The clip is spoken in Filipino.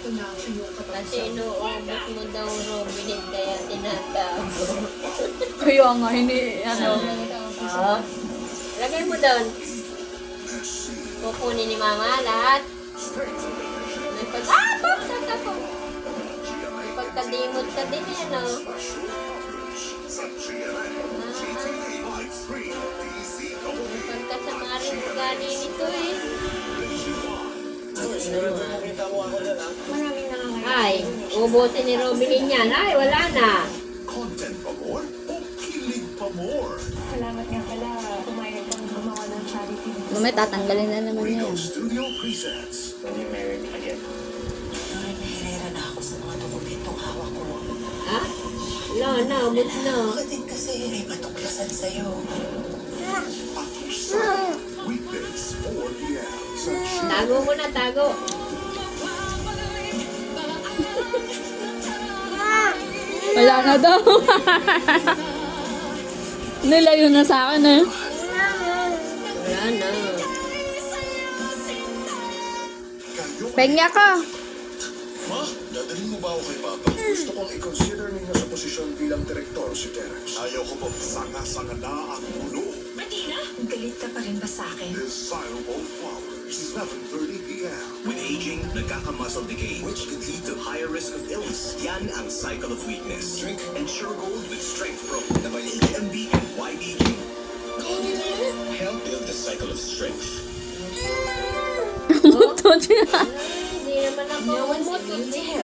Kasi inuubos mo daw, Robin, kaya tinatago. Kaya nga, hindi, ano. Oo. Lagay mo doon. Kukunin ni Mama lahat. May pag... Ah! Saka po! May pagkadimot ka din yan, oh. Pagkasamarin ugali nito, eh. Ay, ubusin ni Robin yan. Ay, wala na. Content pa more o kilig pa more? Salamat nga pala. Pumayag kang gumawa ng charity. Mamaya tatanggalin na naman Rico yan. Studio presents. When you married again. Nahihirera na ako sa mga dokumentong hawak ko. Ha? No, but no. Bakit kasi may matuklasan sa'yo? Atusan. Weekdays 4 p.m. sa G. Tago mo na, tago. Wala na daw. Nilayo na sa akin eh. Wala na. Kayo Pengya ka. Ma, dadalhin mo ba ako kay Papa? Gusto kong i-consider ninyo sa posisyon bilang direktor si Terence. Ayaw ko po. Sanga-sanga na ang ulo. Galit ka pa rin ba sa akin? Desirable Flowers. 7:30 p.m. With aging, nagkaka-muscle decay, which could lead to higher risk of illness. Yan ang cycle of weakness. Drink Ensure Gold with Strength Pro na may AMB and YBG. Help build the cycle of strength. Muto siya. Hindi naman ako umutot.